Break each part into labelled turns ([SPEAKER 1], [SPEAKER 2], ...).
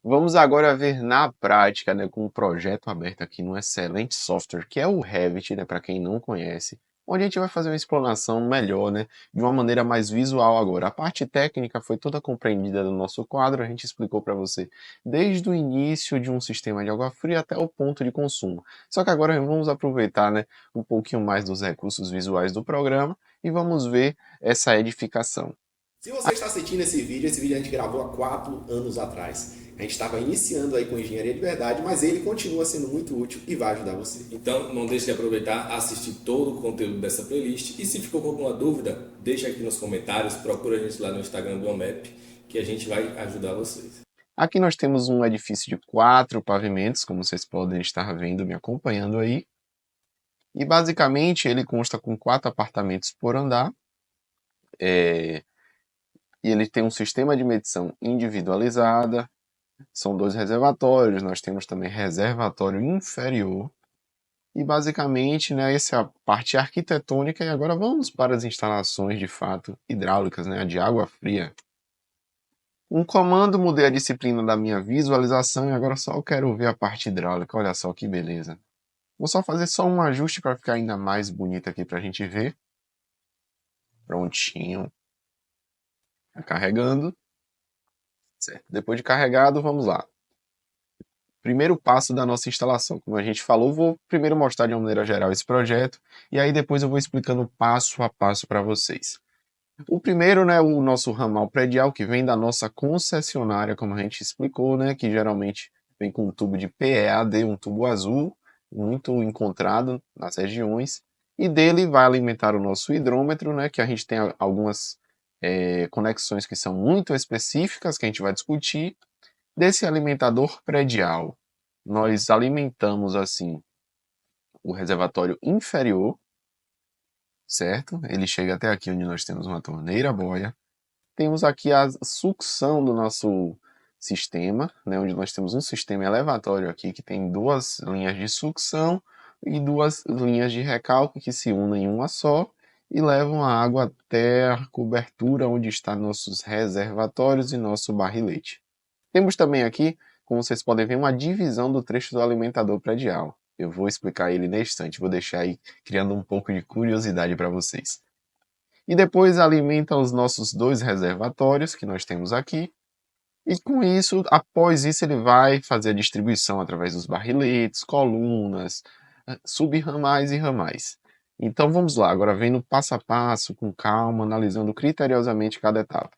[SPEAKER 1] Vamos agora ver na prática, né, com um projeto aberto aqui num excelente software que é o Revit, né, para quem não conhece, onde a gente vai fazer uma explanação melhor, né, de uma maneira mais visual agora. A parte técnica foi toda compreendida no nosso quadro, a gente explicou para você desde o início de um sistema de água fria até o ponto de consumo. Só que agora vamos aproveitar, né, um pouquinho mais dos recursos visuais do programa e vamos ver essa edificação.
[SPEAKER 2] Se você está assistindo esse vídeo a gente gravou há 4 anos atrás. A gente estava iniciando aí com engenharia de verdade, mas ele continua sendo muito útil e vai ajudar você.
[SPEAKER 3] Então, não deixe de aproveitar, assistir todo o conteúdo dessa playlist. E se ficou com alguma dúvida, deixa aqui nos comentários, procura a gente lá no Instagram do OMAP, que a gente vai ajudar vocês.
[SPEAKER 1] Aqui nós temos um edifício de 4 pavimentos, como vocês podem estar vendo, me acompanhando aí. E basicamente ele consta com 4 apartamentos por andar. E ele tem um sistema de medição individualizada. São 2 reservatórios, nós temos também reservatório inferior. E basicamente, né, essa é a parte arquitetônica. E agora vamos para as instalações de fato hidráulicas, né, a de água fria. Um comando, mudei a disciplina da minha visualização e agora só eu quero ver a parte hidráulica. Olha só que beleza. Vou só fazer só um ajuste para ficar ainda mais bonito aqui para a gente ver. Prontinho. Tá carregando. Certo. Depois de carregado, vamos lá. Primeiro passo da nossa instalação. Como a gente falou, vou primeiro mostrar de uma maneira geral esse projeto e aí depois eu vou explicando passo a passo para vocês. O primeiro, né, o nosso ramal predial, que vem da nossa concessionária, como a gente explicou, né, que geralmente vem com um tubo de PEAD, um tubo azul, muito encontrado nas regiões, e dele vai alimentar o nosso hidrômetro, né, que a gente tem algumas conexões que são muito específicas, que a gente vai discutir. Desse alimentador predial, nós alimentamos, assim, o reservatório inferior, certo? Ele chega até aqui onde nós temos uma torneira boia. Temos aqui a sucção do nosso sistema, né, onde nós temos um sistema elevatório aqui que tem 2 linhas de sucção e 2 linhas de recalque que se unem em uma só e levam a água até a cobertura onde estão nossos reservatórios e nosso barrilete. Temos também aqui, como vocês podem ver, uma divisão do trecho do alimentador predial. Eu vou explicar ele neste instante, vou deixar aí criando um pouco de curiosidade para vocês. E depois alimenta os nossos 2 reservatórios que nós temos aqui. E com isso, após isso, ele vai fazer a distribuição através dos barriletes, colunas, subramais e ramais. Então vamos lá, agora vendo passo a passo, com calma, analisando criteriosamente cada etapa.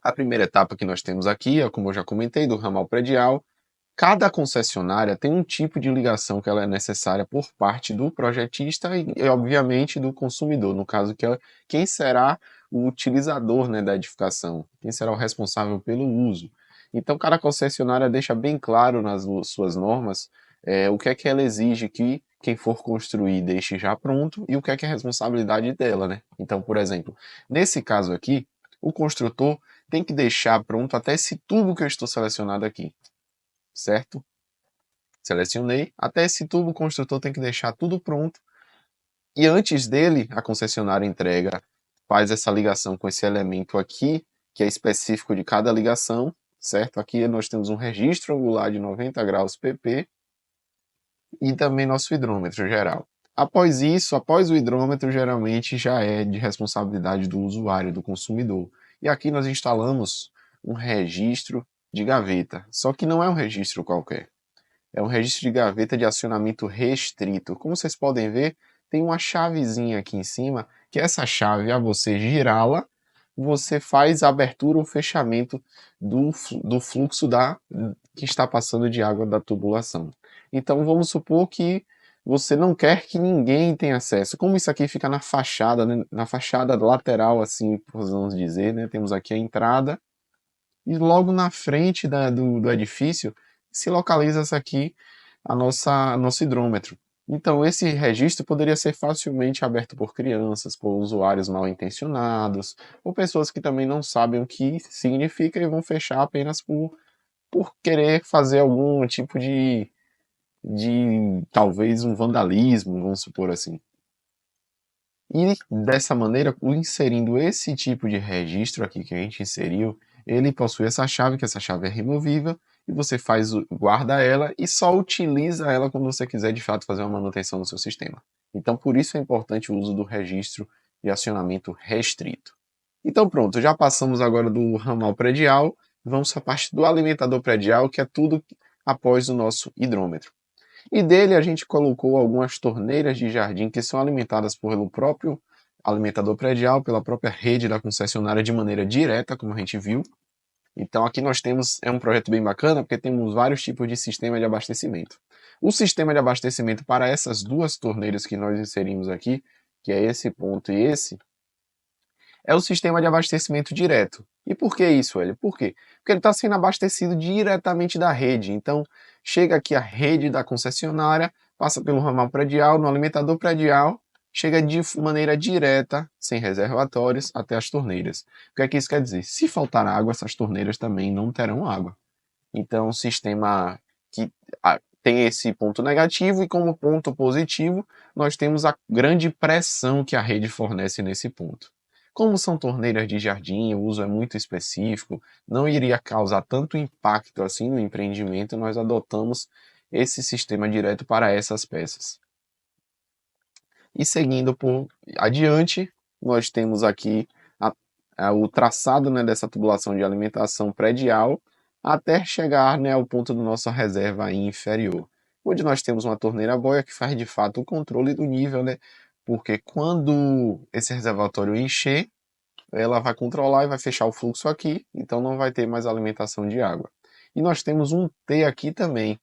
[SPEAKER 1] A primeira etapa que nós temos aqui é, como eu já comentei, do ramal predial. Cada concessionária tem um tipo de ligação que ela é necessária por parte do projetista e obviamente, do consumidor, no caso, que é quem será o utilizador, né, da edificação, quem será o responsável pelo uso. Então, cada concessionária deixa bem claro nas suas normas o que é que ela exige que quem for construir deixe já pronto e o que é responsabilidade dela, né? Então, por exemplo, nesse caso aqui, o construtor tem que deixar pronto até esse tubo que eu estou selecionado aqui, certo? Selecionei. Até esse tubo o construtor tem que deixar tudo pronto. E antes dele, a concessionária entrega, faz essa ligação com esse elemento aqui, que é específico de cada ligação, certo? Aqui nós temos um registro angular de 90 graus pp e também nosso hidrômetro geral. Após isso, após o hidrômetro, geralmente já é de responsabilidade do usuário, do consumidor. E aqui nós instalamos um registro de gaveta, só que não é um registro qualquer. É um registro de gaveta de acionamento restrito. Como vocês podem ver, tem uma chavezinha aqui em cima, que essa chave, a você girá-la, você faz a abertura ou fechamento do fluxo que está passando de água da tubulação. Então vamos supor que você não quer que ninguém tenha acesso. Como isso aqui fica na fachada, né, na fachada lateral, assim, podemos dizer, né, temos aqui a entrada, e logo na frente do edifício se localiza essa aqui, nosso hidrômetro. Então, esse registro poderia ser facilmente aberto por crianças, por usuários mal intencionados, ou pessoas que também não sabem o que significa e vão fechar apenas por querer fazer algum tipo de talvez um vandalismo, vamos supor assim. E dessa maneira, inserindo esse tipo de registro aqui que a gente inseriu, ele possui essa chave, que essa chave é removível, e você guarda ela e só utiliza ela quando você quiser de fato fazer uma manutenção no seu sistema. Então, por isso é importante o uso do registro de acionamento restrito. Então, pronto, já passamos agora do ramal predial, vamos à parte do alimentador predial, que é tudo após o nosso hidrômetro. E dele a gente colocou algumas torneiras de jardim que são alimentadas pelo próprio alimentador predial, pela própria rede da concessionária de maneira direta, como a gente viu. Então aqui nós temos, é um projeto bem bacana, porque temos vários tipos de sistema de abastecimento. O sistema de abastecimento para essas duas torneiras que nós inserimos aqui, que é esse ponto e esse, é o sistema de abastecimento direto. E por que isso, Hélio? Por quê? Porque ele está sendo abastecido diretamente da rede. Então, chega aqui a rede da concessionária, passa pelo ramal predial, no alimentador predial, chega de maneira direta, sem reservatórios, até as torneiras. O que é que isso quer dizer? Se faltar água, essas torneiras também não terão água. Então, um sistema que tem esse ponto negativo e como ponto positivo, nós temos a grande pressão que a rede fornece nesse ponto. Como são torneiras de jardim, o uso é muito específico, não iria causar tanto impacto assim no empreendimento, nós adotamos esse sistema direto para essas peças. E seguindo por adiante, nós temos aqui o traçado, né, dessa tubulação de alimentação predial até chegar, né, ao ponto da nossa reserva inferior, onde nós temos uma torneira boia que faz de fato o controle do nível, né, porque quando esse reservatório encher, ela vai controlar e vai fechar o fluxo aqui, então não vai ter mais alimentação de água. E nós temos um T aqui também,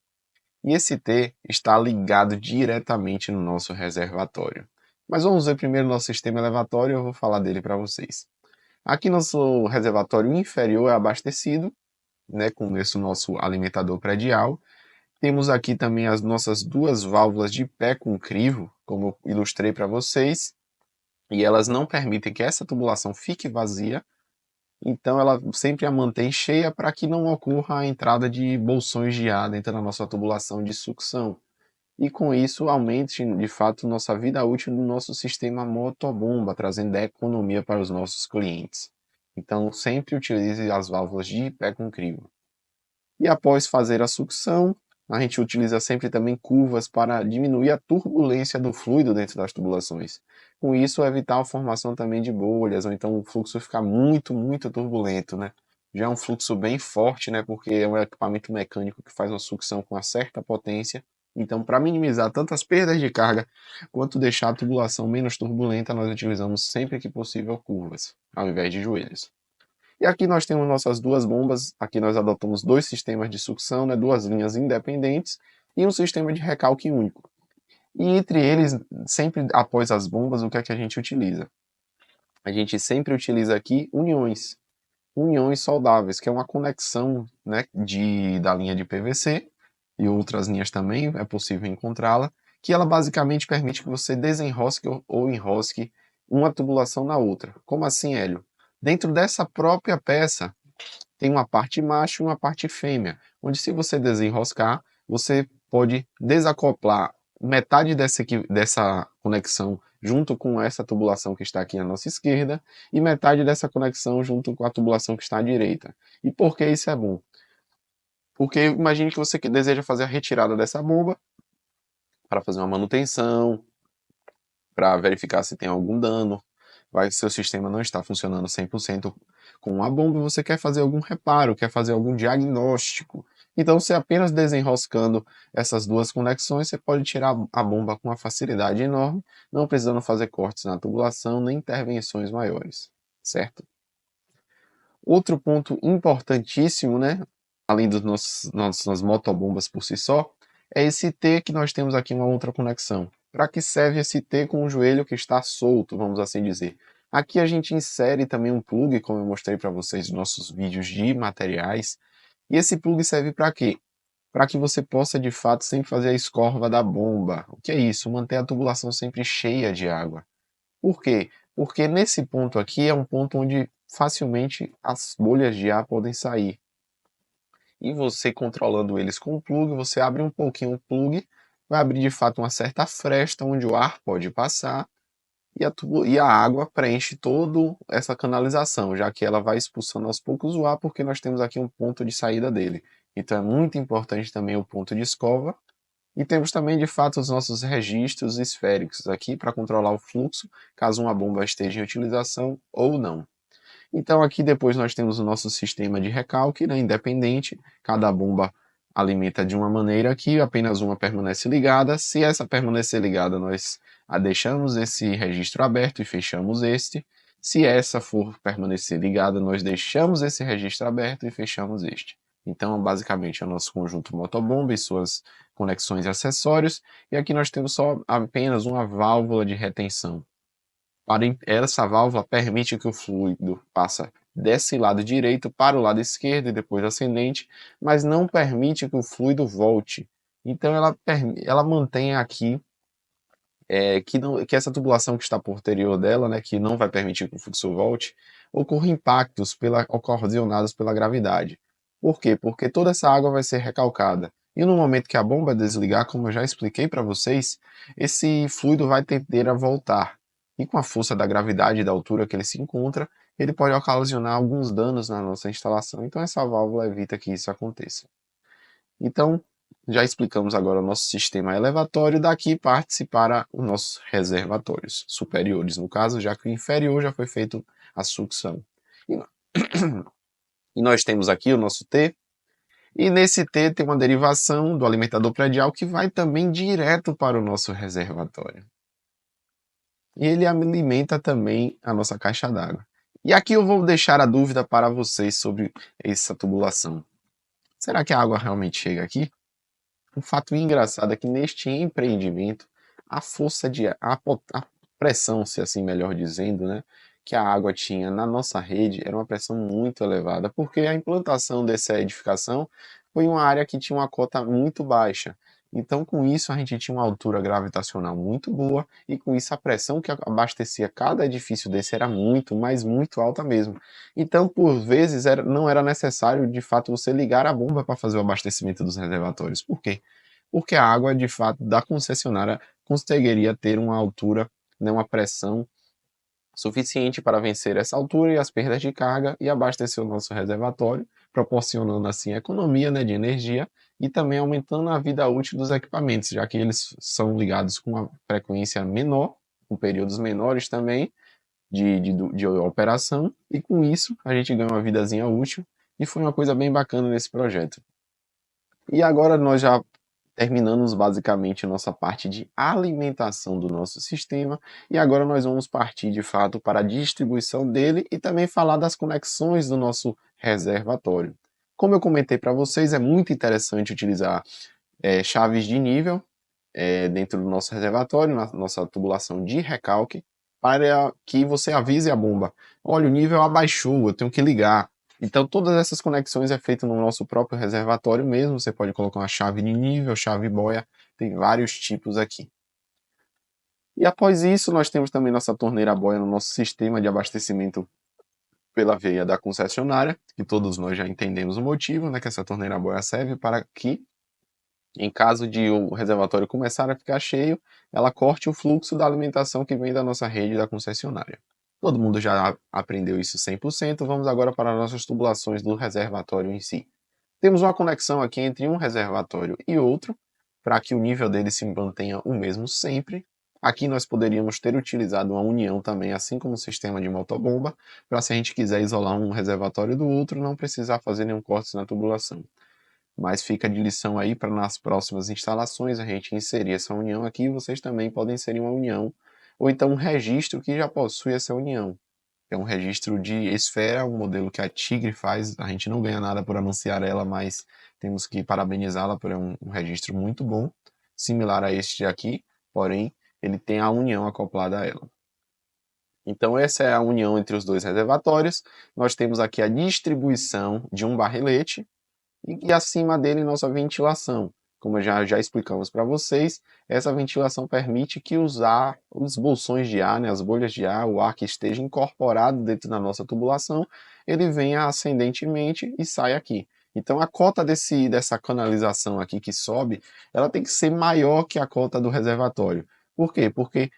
[SPEAKER 1] e esse T está ligado diretamente no nosso reservatório. Mas vamos ver primeiro o nosso sistema elevatório, eu vou falar dele para vocês. Aqui nosso reservatório inferior é abastecido, né, com esse nosso alimentador predial. Temos aqui também as nossas duas válvulas de pé com crivo, como eu ilustrei para vocês, e elas não permitem que essa tubulação fique vazia, então ela sempre a mantém cheia para que não ocorra a entrada de bolsões de ar dentro da nossa tubulação de sucção. E com isso aumente de fato nossa vida útil do nosso sistema motobomba, trazendo economia para os nossos clientes. Então sempre utilize as válvulas de pé com crivo. E após fazer a sucção, a gente utiliza sempre também curvas para diminuir a turbulência do fluido dentro das tubulações. Com isso, evitar a formação também de bolhas, ou então o fluxo ficar muito, muito turbulento, né? Já é um fluxo bem forte, né? Porque é um equipamento mecânico que faz uma sucção com uma certa potência. Então, para minimizar tanto as perdas de carga, quanto deixar a tubulação menos turbulenta, nós utilizamos sempre que possível curvas, ao invés de joelhos. E aqui nós temos nossas duas bombas, aqui nós adotamos dois sistemas de sucção, né, duas linhas independentes e um sistema de recalque único. E entre eles, sempre após as bombas, o que é que a gente utiliza? A gente sempre utiliza aqui uniões soldáveis, que é uma conexão, né, da linha de PVC e outras linhas também é possível encontrá-la, que ela basicamente permite que você desenrosque ou enrosque uma tubulação na outra. Como assim, Hélio? Dentro dessa própria peça tem uma parte macho e uma parte fêmea, onde se você desenroscar, você pode desacoplar metade dessa conexão junto com essa tubulação que está aqui à nossa esquerda e metade dessa conexão junto com a tubulação que está à direita. E por que isso é bom? Porque imagine que você deseja fazer a retirada dessa bomba para fazer uma manutenção, para verificar se tem algum dano, seu sistema não está funcionando 100% com a bomba, você quer fazer algum reparo, quer fazer algum diagnóstico. Então, você apenas desenroscando essas duas conexões, você pode tirar a bomba com uma facilidade enorme, não precisando fazer cortes na tubulação, nem intervenções maiores, certo? Outro ponto importantíssimo, né, além das nossas motobombas por si só, é esse T que nós temos aqui uma outra conexão. Para que serve esse T com o joelho que está solto, vamos assim dizer? Aqui a gente insere também um plug, como eu mostrei para vocês nos nossos vídeos de materiais. E esse plug serve para quê? Para que você possa de fato sempre fazer a escorva da bomba. O que é isso? Manter a tubulação sempre cheia de água. Por quê? Porque nesse ponto aqui é um ponto onde facilmente as bolhas de ar podem sair. E você controlando eles com o plug, você abre um pouquinho o plug, vai abrir de fato uma certa fresta onde o ar pode passar e a água preenche toda essa canalização, já que ela vai expulsando aos poucos o ar, porque nós temos aqui um ponto de saída dele. Então é muito importante também o ponto de escova. E temos também, de fato, os nossos registros esféricos aqui para controlar o fluxo, caso uma bomba esteja em utilização ou não. Então aqui depois nós temos o nosso sistema de recalque, né, independente, cada bomba alimenta de uma maneira aqui, apenas uma permanece ligada. Se essa permanecer ligada, nós deixamos esse registro aberto e fechamos este. Se essa for permanecer ligada, nós deixamos esse registro aberto e fechamos este. Então, basicamente, é o nosso conjunto motobomba e suas conexões e acessórios. E aqui nós temos só apenas uma válvula de retenção. Essa válvula permite que o fluido passe desse lado direito para o lado esquerdo e depois ascendente, mas não permite que o fluido volte. Então ela mantém aqui que essa tubulação que está posterior dela, né, que não vai permitir que o fluxo volte, ocorra impactos ocasionados pela gravidade. Por quê? Porque toda essa água vai ser recalcada. E no momento que a bomba desligar, como eu já expliquei para vocês, esse fluido vai tender a voltar. E com a força da gravidade e da altura que ele se encontra, ele pode ocasionar alguns danos na nossa instalação. Então essa válvula evita que isso aconteça. Então, já explicamos agora o nosso sistema elevatório, daqui parte-se para os nossos reservatórios superiores, no caso, já que o inferior já foi feito a sucção. E nós temos aqui o nosso T, e nesse T tem uma derivação do alimentador predial que vai também direto para o nosso reservatório. E ele alimenta também a nossa caixa d'água. E aqui eu vou deixar a dúvida para vocês sobre essa tubulação. Será que a água realmente chega aqui? Um fato engraçado é que neste empreendimento, a pressão, se assim melhor dizendo, né, que a água tinha na nossa rede era uma pressão muito elevada, porque a implantação dessa edificação foi em uma área que tinha uma cota muito baixa. Então, com isso, a gente tinha uma altura gravitacional muito boa e com isso a pressão que abastecia cada edifício desse era muito, mas muito alta mesmo. Então, por vezes, não era necessário, de fato, você ligar a bomba para fazer o abastecimento dos reservatórios. Por quê? Porque a água, de fato, da concessionária conseguiria ter uma altura, né, uma pressão suficiente para vencer essa altura e as perdas de carga e abastecer o nosso reservatório, proporcionando assim economia, né, de energia e também aumentando a vida útil dos equipamentos, já que eles são ligados com uma frequência menor, com períodos menores também de operação, e com isso a gente ganha uma vidazinha útil, e foi uma coisa bem bacana nesse projeto. E agora nós já terminamos basicamente nossa parte de alimentação do nosso sistema e agora nós vamos partir de fato para a distribuição dele e também falar das conexões do nosso reservatório. Como eu comentei para vocês, é muito interessante utilizar chaves de nível dentro do nosso reservatório, na nossa tubulação de recalque, para que você avise a bomba: olha, o nível abaixou, eu tenho que ligar. Então todas essas conexões é feito no nosso próprio reservatório mesmo. Você pode colocar uma chave de nível, chave boia, tem vários tipos aqui. E após isso nós temos também nossa torneira boia no nosso sistema de abastecimento pela veia da concessionária, que todos nós já entendemos o motivo, né, que essa torneira boia serve para que, em caso de o reservatório começar a ficar cheio, ela corte o fluxo da alimentação que vem da nossa rede da concessionária. Todo mundo já aprendeu isso 100%, vamos agora para as nossas tubulações do reservatório em si. Temos uma conexão aqui entre um reservatório e outro, para que o nível dele se mantenha o mesmo sempre. Aqui nós poderíamos ter utilizado uma união também, assim como o sistema de motobomba, para se a gente quiser isolar um reservatório do outro, não precisar fazer nenhum corte na tubulação. Mas fica de lição aí para nas próximas instalações a gente inserir essa união aqui, vocês também podem inserir uma união ou então um registro que já possui essa união. É um registro de esfera, um modelo que a Tigre faz. A gente não ganha nada por anunciar ela, mas temos que parabenizá-la por um registro muito bom, similar a este aqui, porém ele tem a união acoplada a ela. Então essa é a união entre os dois reservatórios. Nós temos aqui a distribuição de um barrelete e acima dele nossa ventilação. Como já explicamos para vocês, essa ventilação permite que os bolsões de ar, né, as bolhas de ar, o ar que esteja incorporado dentro da nossa tubulação, ele venha ascendentemente e saia aqui. Então a cota dessa canalização aqui que sobe, ela tem que ser maior que a cota do reservatório. Por quê? Porque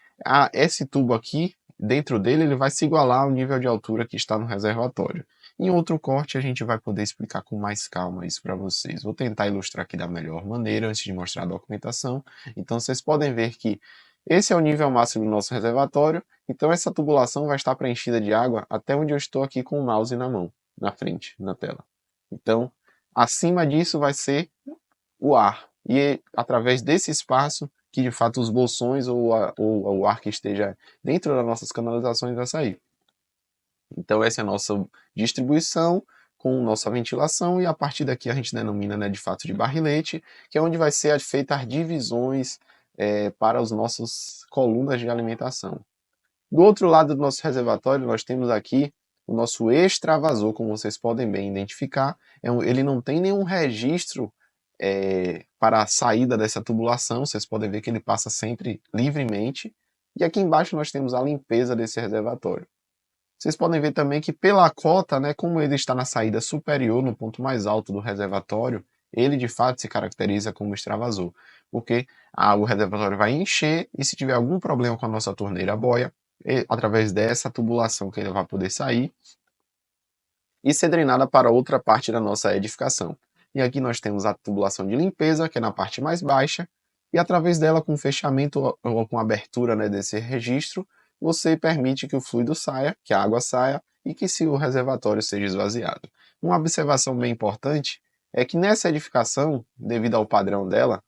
[SPEAKER 1] esse tubo aqui, dentro dele, ele vai se igualar ao nível de altura que está no reservatório. Em outro corte, a gente vai poder explicar com mais calma isso para vocês. Vou tentar ilustrar aqui da melhor maneira antes de mostrar a documentação. Então, vocês podem ver que esse é o nível máximo do nosso reservatório. Então, essa tubulação vai estar preenchida de água até onde eu estou aqui com o mouse na mão, na frente, na tela. Então, acima disso vai ser o ar. E através desse espaço, que de fato os bolsões ou o ar que esteja dentro das nossas canalizações vai sair. Então essa é a nossa distribuição com nossa ventilação e a partir daqui a gente denomina, né, de fato de barrilete, que é onde vai ser feita as divisões para as nossas colunas de alimentação. Do outro lado do nosso reservatório nós temos aqui o nosso extravasor, como vocês podem bem identificar. Ele não tem nenhum registro para a saída dessa tubulação, vocês podem ver que ele passa sempre livremente. E aqui embaixo nós temos a limpeza desse reservatório. Vocês podem ver também que pela cota, né, como ele está na saída superior, no ponto mais alto do reservatório, ele de fato se caracteriza como extravasor, porque o reservatório vai encher e se tiver algum problema com a nossa torneira boia, através dessa tubulação que ele vai poder sair e ser drenada para outra parte da nossa edificação. E aqui nós temos a tubulação de limpeza, que é na parte mais baixa, e através dela, com fechamento ou com abertura, né, desse registro, você permite que o fluido saia, que a água saia e que o reservatório seja esvaziado. Uma observação bem importante é que nessa edificação, devido ao padrão dela,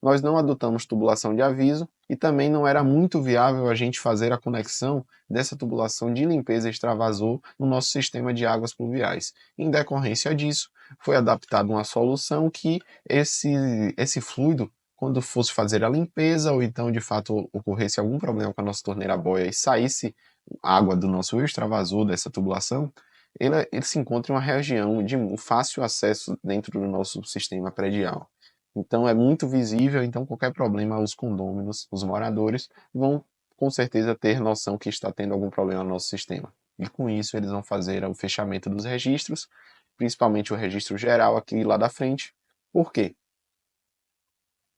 [SPEAKER 1] nós não adotamos tubulação de aviso e também não era muito viável a gente fazer a conexão dessa tubulação de limpeza extravasor no nosso sistema de águas pluviais. Em decorrência disso, foi adaptada uma solução que esse fluido, quando fosse fazer a limpeza ou então de fato ocorresse algum problema com a nossa torneira boia e saísse água do nosso extravasor dessa tubulação, ele se encontra em uma região de fácil acesso dentro do nosso sistema predial. Então é muito visível, então qualquer problema os condôminos, os moradores, vão com certeza ter noção que está tendo algum problema no nosso sistema. E com isso eles vão fazer o fechamento dos registros, principalmente o registro geral aqui lá da frente. Por quê?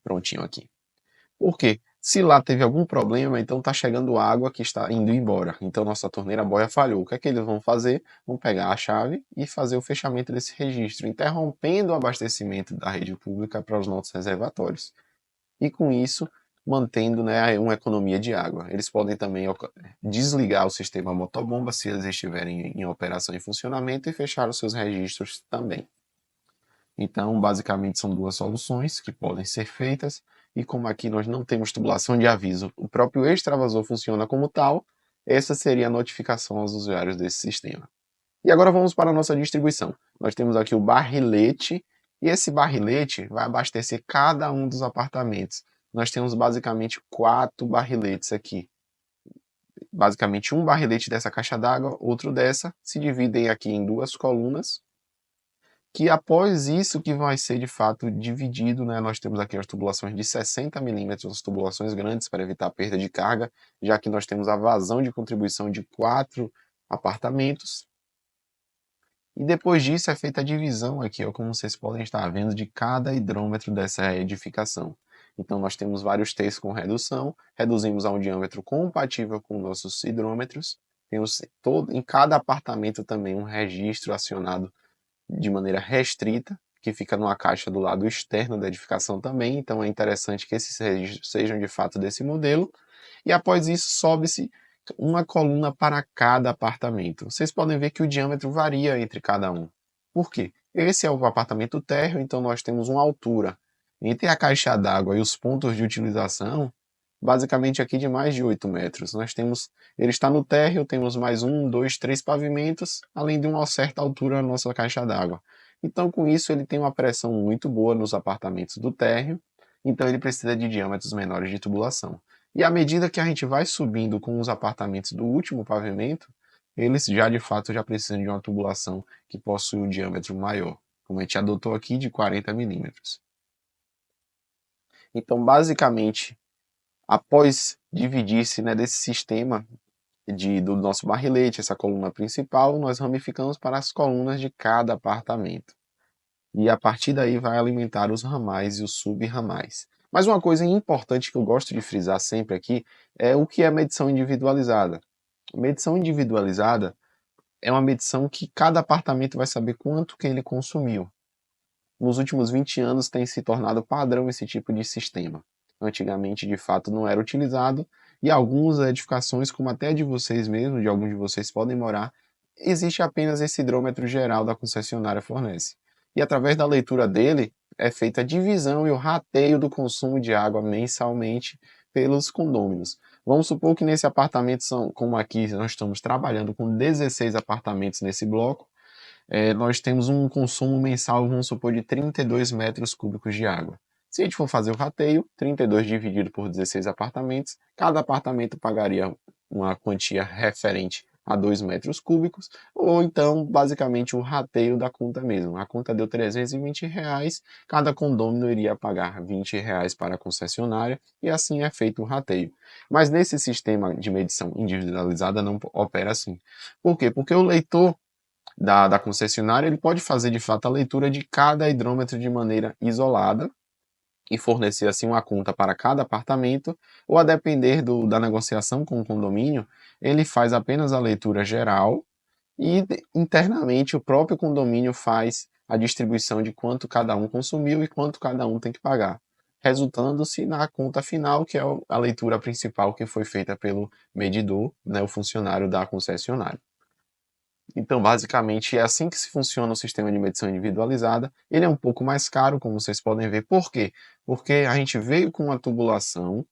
[SPEAKER 1] Prontinho aqui. Por quê? Se lá teve algum problema, então está chegando água que está indo embora. Então nossa torneira boia falhou. O que é que eles vão fazer? Vão pegar a chave e fazer o fechamento desse registro, interrompendo o abastecimento da rede pública para os nossos reservatórios. E com isso, mantendo, né, uma economia de água. Eles podem também desligar o sistema motobomba se eles estiverem em operação e funcionamento e fechar os seus registros também. Então, basicamente, são duas soluções que podem ser feitas, e como aqui nós não temos tubulação de aviso, o próprio extravasor funciona como tal, essa seria a notificação aos usuários desse sistema. E agora vamos para a nossa distribuição. Nós temos aqui o barrilete, e esse barrilete vai abastecer cada um dos apartamentos. Nós temos basicamente 4 barriletes aqui. Basicamente um barrilete dessa caixa d'água, outro dessa, se dividem aqui em 2 colunas, que após isso que vai ser de fato dividido, né? Nós temos aqui as tubulações de 60 milímetros, as tubulações grandes para evitar a perda de carga, já que nós temos a vazão de contribuição de 4 apartamentos. E depois disso é feita a divisão aqui, ó, como vocês podem estar vendo, de cada hidrômetro dessa edificação. Então nós temos vários T's com redução, reduzimos a um diâmetro compatível com nossos hidrômetros, temos em cada apartamento também um registro acionado de maneira restrita, que fica numa caixa do lado externo da edificação também, então é interessante que esses registros sejam de fato desse modelo, e após isso sobe-se uma coluna para cada apartamento. Vocês podem ver que o diâmetro varia entre cada um. Por quê? Esse é o apartamento térreo, então nós temos uma altura entre a caixa d'água e os pontos de utilização, basicamente aqui de mais de 8 metros. Ele está no térreo, temos mais 1, 2, 3 pavimentos, além de uma certa altura na nossa caixa d'água. Então, com isso, ele tem uma pressão muito boa nos apartamentos do térreo, então ele precisa de diâmetros menores de tubulação. E à medida que a gente vai subindo com os apartamentos do último pavimento, eles já de fato já precisam de uma tubulação que possui um diâmetro maior, como a gente adotou aqui de 40 milímetros. Então, basicamente, após dividir-se, né, desse sistema do nosso barrilete, essa coluna principal, nós ramificamos para as colunas de cada apartamento. E a partir daí vai alimentar os ramais e os sub-ramais. Mas uma coisa importante que eu gosto de frisar sempre aqui é o que é medição individualizada. Medição individualizada é uma medição que cada apartamento vai saber quanto que ele consumiu. Nos últimos 20 anos tem se tornado padrão esse tipo de sistema. Antigamente, de fato, não era utilizado, e algumas edificações, como até a de vocês mesmo, de alguns de vocês podem morar, existe apenas esse hidrômetro geral da concessionária fornece. E através da leitura dele, é feita a divisão e o rateio do consumo de água mensalmente pelos condôminos. Vamos supor que nesse apartamento, como aqui nós estamos trabalhando com 16 apartamentos nesse bloco, nós temos um consumo mensal, vamos supor, de 32 metros cúbicos de água. Se a gente for fazer o rateio, 32 dividido por 16 apartamentos, cada apartamento pagaria uma quantia referente a 2 metros cúbicos, ou então, basicamente, o rateio da conta mesmo. A conta deu R$320, cada condômino iria pagar R$20 para a concessionária, e assim é feito o rateio. Mas nesse sistema de medição individualizada não opera assim. Por quê? Porque o leitor da concessionária, ele pode fazer de fato a leitura de cada hidrômetro de maneira isolada e fornecer assim uma conta para cada apartamento, ou a depender da negociação com o condomínio, ele faz apenas a leitura geral e internamente o próprio condomínio faz a distribuição de quanto cada um consumiu e quanto cada um tem que pagar, resultando-se na conta final, que é a leitura principal que foi feita pelo medidor, né, o funcionário da concessionária. Então, basicamente, é assim que se funciona o sistema de medição individualizada. Ele é um pouco mais caro, como vocês podem ver. Por quê? Porque a gente veio com uma tubulação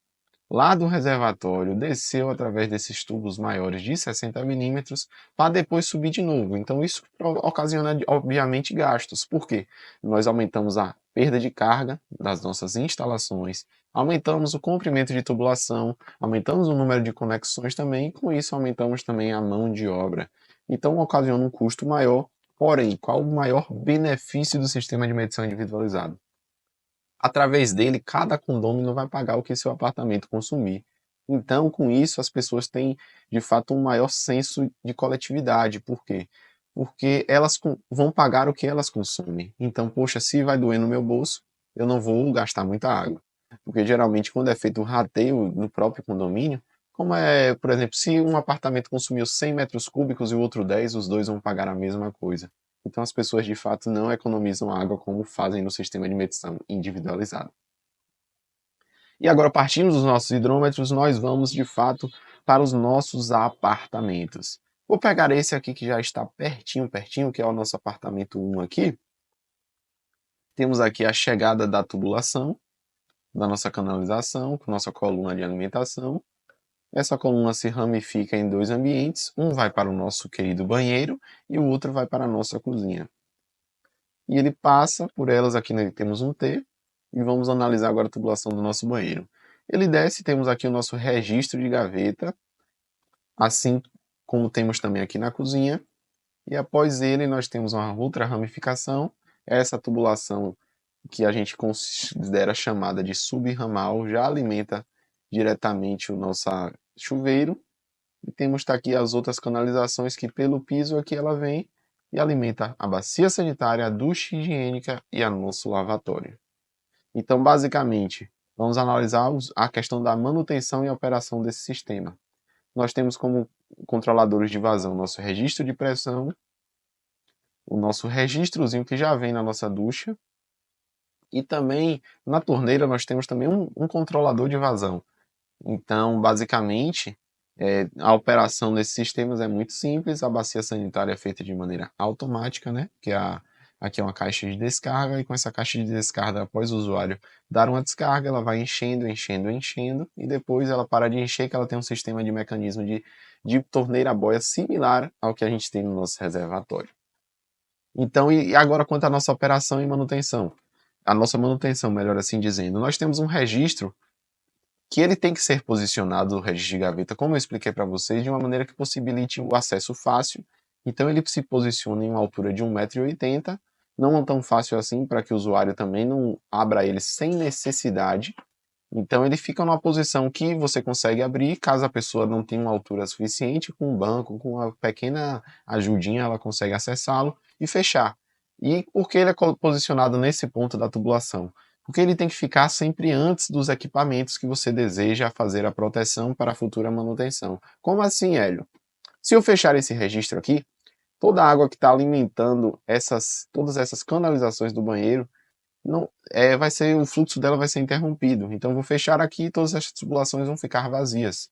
[SPEAKER 1] lá do reservatório, desceu através desses tubos maiores de 60 milímetros, para depois subir de novo. Então, isso ocasiona, obviamente, gastos. Por quê? Nós aumentamos a perda de carga das nossas instalações, aumentamos o comprimento de tubulação, aumentamos o número de conexões também, e com isso aumentamos também a mão de obra. Então, ocasiona um custo maior. Porém, qual o maior benefício do sistema de medição individualizado? Através dele, cada condômino vai pagar o que seu apartamento consumir. Então, com isso, as pessoas têm, de fato, um maior senso de coletividade. Por quê? Porque elas vão pagar o que elas consomem. Então, poxa, se vai doer no meu bolso, eu não vou gastar muita água. Porque, geralmente, quando é feito um rateio no próprio condomínio, como é, por exemplo, se um apartamento consumiu 100 metros cúbicos e o outro 10, os dois vão pagar a mesma coisa. Então as pessoas de fato não economizam água como fazem no sistema de medição individualizado. E agora, partindo dos nossos hidrômetros, nós vamos de fato para os nossos apartamentos. Vou pegar esse aqui que já está pertinho, que é o nosso apartamento 1 aqui. Temos aqui a chegada da tubulação, da nossa canalização, com nossa coluna de alimentação. Essa coluna se ramifica em dois ambientes, um vai para o nosso querido banheiro e o outro vai para a nossa cozinha. E ele passa por elas, aqui temos um T, e vamos analisar agora a tubulação do nosso banheiro. Ele desce, temos aqui o nosso registro de gaveta, assim como temos também aqui na cozinha, e após ele nós temos uma outra ramificação, essa tubulação que a gente considera chamada de subramal, já alimenta diretamente o nosso chuveiro, e temos aqui as outras canalizações que pelo piso aqui ela vem e alimenta a bacia sanitária, a ducha higiênica e a nosso lavatório. Então, basicamente, vamos analisar a questão da manutenção e operação desse sistema. Nós temos como controladores de vazão nosso registro de pressão, o nosso registrozinho que já vem na nossa ducha, e também na torneira nós temos também um controlador de vazão. Então, basicamente, a operação desses sistemas é muito simples. A bacia sanitária é feita de maneira automática, né? Que aqui é uma caixa de descarga, e com essa caixa de descarga, após o usuário dar uma descarga, ela vai enchendo, e depois ela para de encher, que ela tem um sistema de mecanismo de torneira a boia similar ao que a gente tem no nosso reservatório. Então, e agora quanto à nossa operação e manutenção? A nossa manutenção, melhor assim dizendo, nós temos um registro que ele tem que ser posicionado no registro de gaveta, como eu expliquei para vocês, de uma maneira que possibilite o acesso fácil. Então ele se posiciona em uma altura de 1,80 m, não tão fácil assim para que o usuário também não abra ele sem necessidade. Então ele fica numa posição que você consegue abrir, caso a pessoa não tenha uma altura suficiente, com um banco, com uma pequena ajudinha, ela consegue acessá-lo e fechar. E por que ele é posicionado nesse ponto da tubulação? Porque ele tem que ficar sempre antes dos equipamentos que você deseja fazer a proteção para a futura manutenção. Como assim, Hélio? Se eu fechar esse registro aqui, toda a água que está alimentando todas essas canalizações do banheiro, o fluxo dela vai ser interrompido. Então, eu vou fechar aqui e todas essas tubulações vão ficar vazias.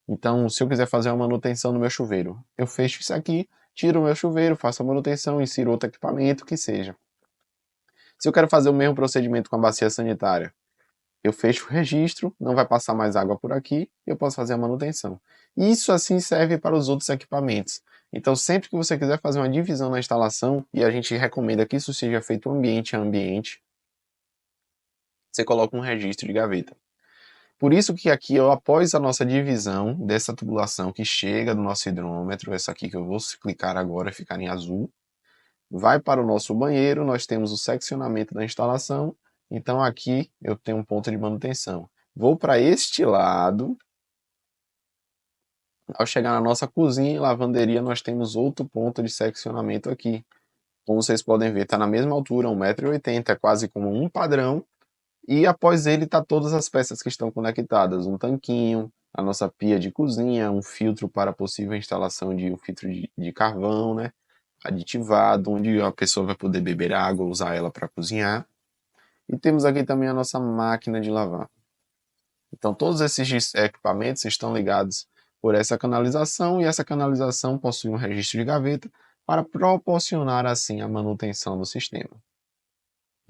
[SPEAKER 1] Então, se eu quiser fazer uma manutenção no meu chuveiro, eu fecho isso aqui, tiro o meu chuveiro, faço a manutenção, insiro outro equipamento, que seja. Se eu quero fazer o mesmo procedimento com a bacia sanitária, eu fecho o registro, não vai passar mais água por aqui, e eu posso fazer a manutenção. Isso assim serve para os outros equipamentos. Então, sempre que você quiser fazer uma divisão na instalação, e a gente recomenda que isso seja feito ambiente a ambiente, você coloca um registro de gaveta. Por isso que aqui, após a nossa divisão dessa tubulação que chega do nosso hidrômetro, essa aqui que eu vou clicar agora, ficar em azul, vai para o nosso banheiro, nós temos o seccionamento da instalação, então aqui eu tenho um ponto de manutenção. Vou para este lado, ao chegar na nossa cozinha e lavanderia, nós temos outro ponto de seccionamento aqui. Como vocês podem ver, está na mesma altura, 1,80 m, é quase como um padrão, e após ele está todas as peças que estão conectadas, um tanquinho, a nossa pia de cozinha, um filtro para possível instalação de um filtro de carvão, né? Aditivado, onde a pessoa vai poder beber água, usar ela para cozinhar. E temos aqui também a nossa máquina de lavar. Então todos esses equipamentos estão ligados por essa canalização, e essa canalização possui um registro de gaveta para proporcionar assim a manutenção do sistema.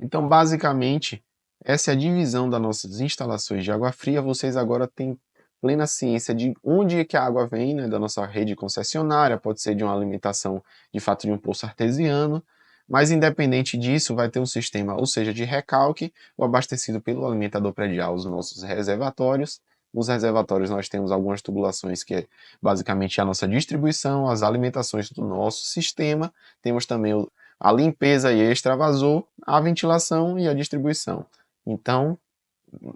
[SPEAKER 1] Então basicamente essa é a divisão das nossas instalações de água fria. Vocês agora têm plena ciência de onde é que a água vem, né, da nossa rede concessionária, pode ser de uma alimentação de fato de um poço artesiano, mas independente disso vai ter um sistema, ou seja, de recalque, ou abastecido pelo alimentador predial, os nossos reservatórios. Nos reservatórios nós temos algumas tubulações que é basicamente a nossa distribuição, as alimentações do nosso sistema, temos também a limpeza e extravasor, a ventilação e a distribuição. Então,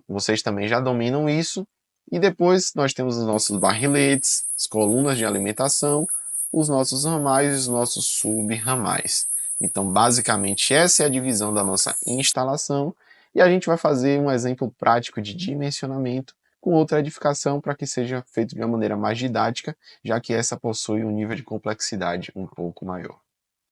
[SPEAKER 1] vocês também já dominam isso. E depois nós temos os nossos barriletes, as colunas de alimentação, os nossos ramais e os nossos sub-ramais. Então, basicamente, essa é a divisão da nossa instalação. E a gente vai fazer um exemplo prático de dimensionamento com outra edificação para que seja feito de uma maneira mais didática, já que essa possui um nível de complexidade um pouco maior.